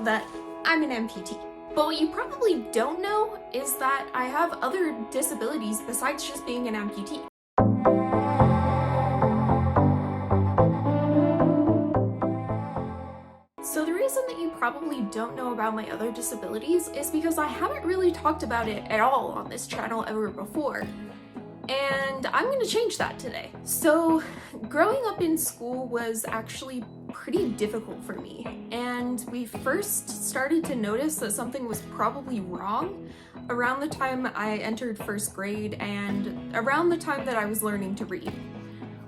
that I'm an amputee. But what you probably don't know is that I have other disabilities besides just being an amputee. So the reason that you probably don't know about my other disabilities is because I haven't really talked about it at all on this channel ever before. And I'm going to change that today. So growing up in school was actually pretty difficult for me, and we first started to notice that something was probably wrong around the time I entered first grade and around the time that I was learning to read.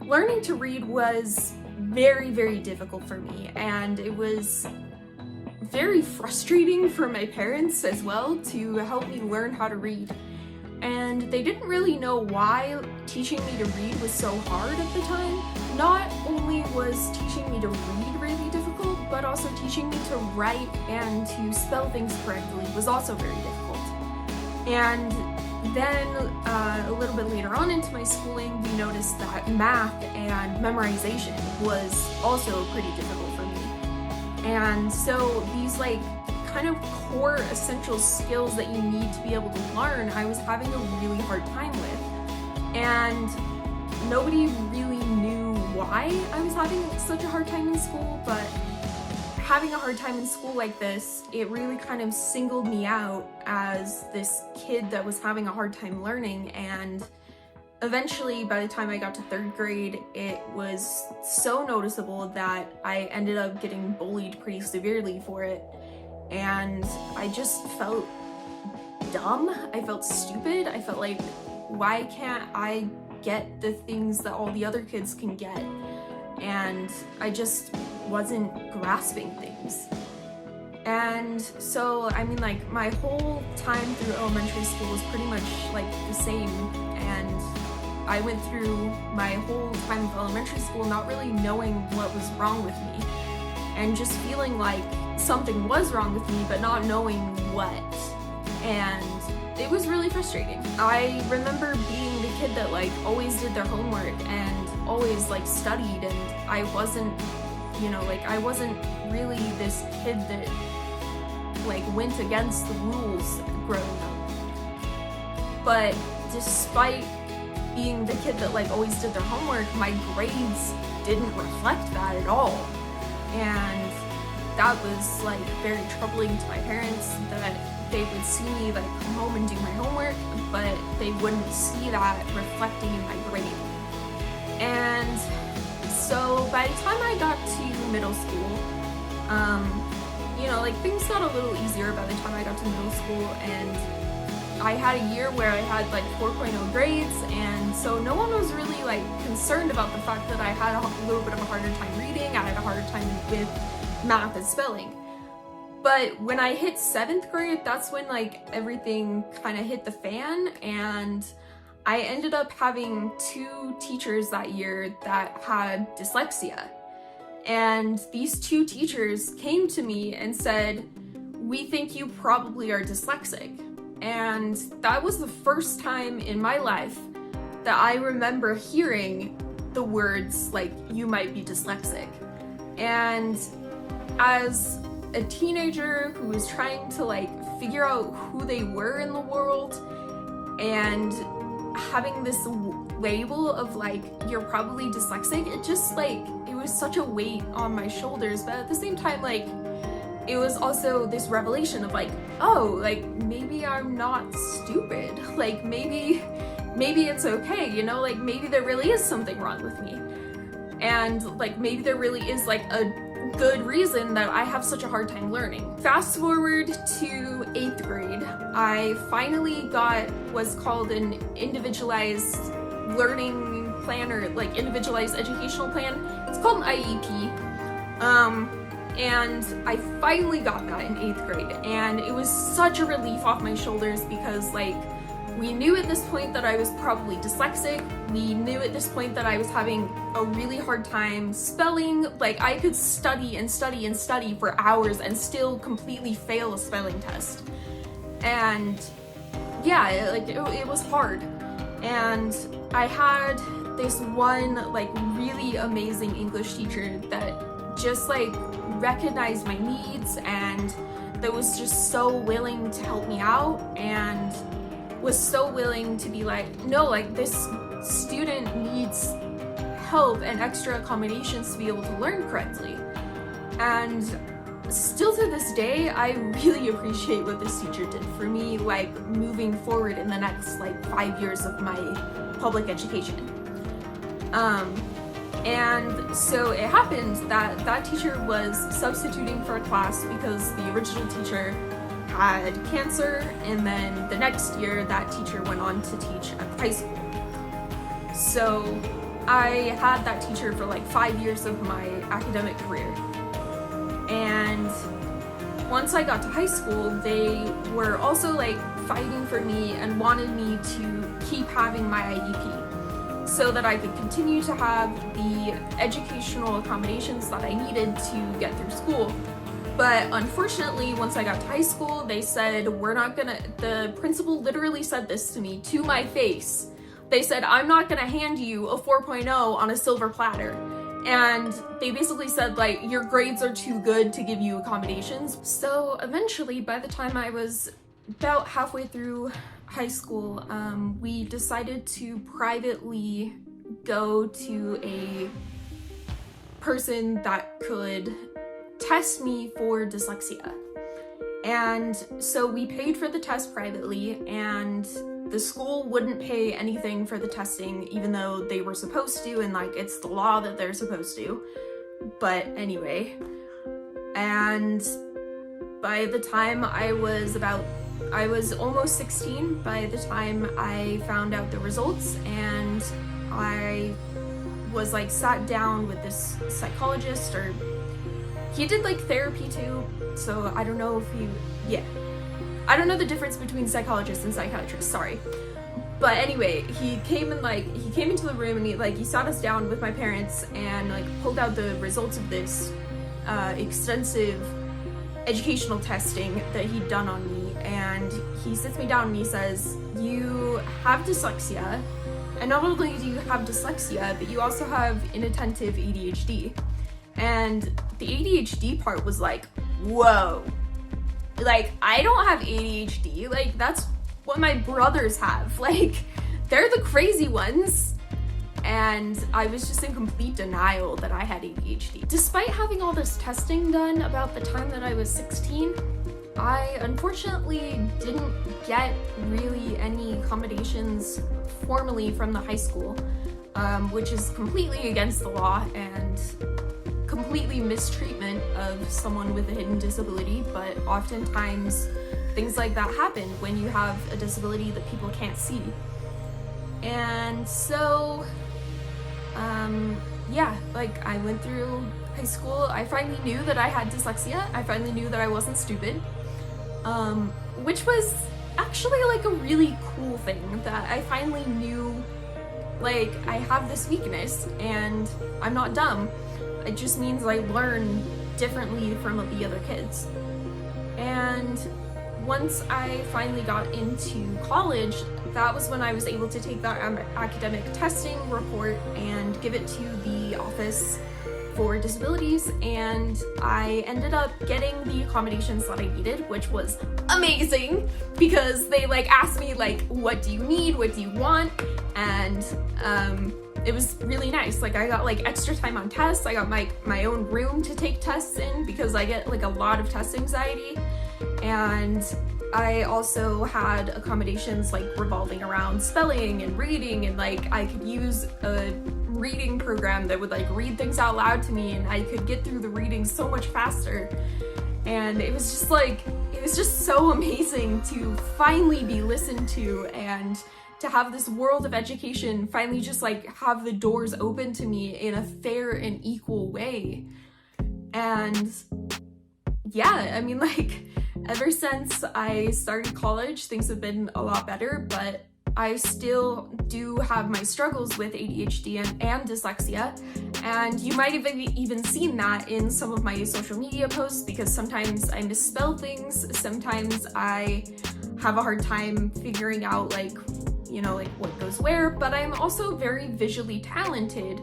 Learning to read was very, very difficult for me, and it was very frustrating for my parents as well to help me learn how to read. And they didn't really know why teaching me to read was so hard at the time. Not only was teaching me to read really difficult, but also teaching me to write and to spell things correctly was also very difficult. And then a little bit later on into my schooling, we noticed that math and memorization was also pretty difficult for me. And so these kind of core essential skills that you need to be able to learn, I was having a really hard time with. And nobody really knew why I was having such a hard time in school, but having a hard time in school like this, it really kind of singled me out as this kid that was having a hard time learning. And eventually, by the time I got to third grade, it was so noticeable that I ended up getting bullied pretty severely for it. And I just felt dumb. I felt stupid. I felt like, why can't I get the things that all the other kids can get? And I just wasn't grasping things. And so, I mean, my whole time through elementary school was pretty much the same. And I went through my whole time of elementary school not really knowing what was wrong with me, and just feeling like something was wrong with me, but not knowing what. And it was really frustrating. I remember being the kid that always did their homework and always studied, and I wasn't, I wasn't really this kid that went against the rules growing up. But despite being the kid that always did their homework, my grades didn't reflect that at all. And that was very troubling to my parents, that they would see me come home and do my homework, but they wouldn't see that reflecting in my grade. And so by the time I got to middle school, things got a little easier by the time I got to middle school, and I had a year where I had 4.0 grades, and so no one was really concerned about the fact that I had a little bit of a harder time reading. I had a harder time with math and spelling. But when I hit 7th grade, that's when everything kind of hit the fan, and I ended up having 2 teachers that year that had dyslexia. And these 2 teachers came to me and said, "We think you probably are dyslexic." And that was the first time in my life that I remember hearing the words "you might be dyslexic." And as a teenager who was trying to figure out who they were in the world, and having this label of "you're probably dyslexic," it just it was such a weight on my shoulders. But at the same time, it was also this revelation of oh, maybe I'm not stupid. Maybe it's okay, maybe there really is something wrong with me. And maybe there really is a good reason that I have such a hard time learning. Fast forward to 8th grade, I finally got what's called an individualized learning plan, or individualized educational plan. It's called an IEP. And I finally got that in 8th grade, and it was such a relief off my shoulders, because we knew at this point that I was probably dyslexic. We knew at this point that I was having a really hard time spelling. I could study and study and study for hours and still completely fail a spelling test. And yeah, it was hard. And I had this one really amazing English teacher that just like recognized my needs and that was just so willing to help me out and was so willing to be like, no, like this student needs help and extra accommodations to be able to learn correctly. And still to this day, I really appreciate what this teacher did for me, like moving forward in the next like 5 years of my public education. And so it happened that that teacher was substituting for a class because the original teacher had cancer, and then the next year that teacher went on to teach at the high school. So I had that teacher for like 5 years of my academic career. And once I got to high school, they were also like fighting for me and wanted me to keep having my IEP so that I could continue to have the educational accommodations that I needed to get through school. But unfortunately, once I got to high school, they said, the principal literally said this to me to my face. They said, I'm not gonna hand you a 4.0 on a silver platter. And they basically said, like, your grades are too good to give you accommodations. So eventually, by the time I was about halfway through high school, we decided to privately go to a person that could test me for dyslexia. And so we paid for the test privately, and the school wouldn't pay anything for the testing, even though they were supposed to, and like it's the law that they're supposed to. But anyway, and by the time I was almost 16 by the time I found out the results, and I was like sat down with this psychologist, or he did like therapy too, so I don't know if I don't know the difference between psychologists and psychiatrists, sorry. But anyway, he came into the room and he sat us down with my parents and like pulled out the results of this extensive educational testing that he'd done on me, and he sits me down and he says, you have dyslexia, and not only do you have dyslexia, but you also have inattentive ADHD. And the ADHD part was like, whoa, like I don't have ADHD, like that's what my brothers have, like they're the crazy ones. And I was just in complete denial that I had ADHD. Despite having all this testing done about the time that I was 16, I unfortunately didn't get really any accommodations formally from the high school, which is completely against the law and completely mistreatment of someone with a hidden disability, but oftentimes things like that happen when you have a disability that people can't see. And so yeah, like I went through high school, I finally knew that I had dyslexia, I finally knew that I wasn't stupid, which was actually like a really cool thing, that I finally knew like I have this weakness and I'm not dumb. It just means I learn differently from the other kids. And once I finally got into college, that was when I was able to take that academic testing report and give it to the Office for Disabilities, and I ended up getting the accommodations that I needed, which was amazing because they like asked me like, what do you need, what do you want, and it was really nice. Like I got like extra time on tests, I got my own room to take tests in because I get like a lot of test anxiety, and I also had accommodations like revolving around spelling and reading, and like I could use a reading program that would like read things out loud to me, and I could get through the reading so much faster. And it was just so amazing to finally be listened to, and to have this world of education finally just like have the doors open to me in a fair and equal way. And yeah, I mean, like ever since I started college, things have been a lot better, but I still do have my struggles with ADHD and dyslexia, and you might have even seen that in some of my social media posts, because sometimes I misspell things, sometimes I have a hard time figuring out like, you know, like what goes where, but I'm also very visually talented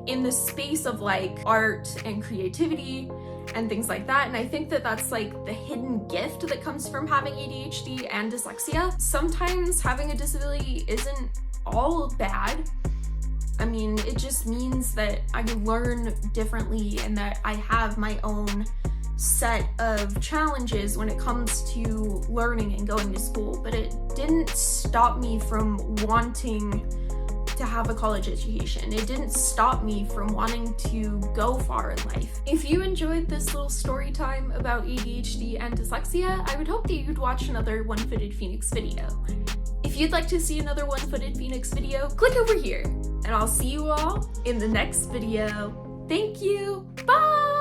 in the space of like art and creativity and things like that. And I think that that's like the hidden gift that comes from having ADHD and dyslexia. Sometimes having a disability isn't all bad. I mean, it just means that I learn differently and that I have my own set of challenges when it comes to learning and going to school, but it didn't stop me from wanting to have a college education. It didn't stop me from wanting to go far in life. If you enjoyed this little story time about ADHD and dyslexia, I would hope that you'd watch another One-Footed Phoenix video. If you'd like to see another One-Footed Phoenix video, click over here, and I'll see you all in the next video. Thank you, bye!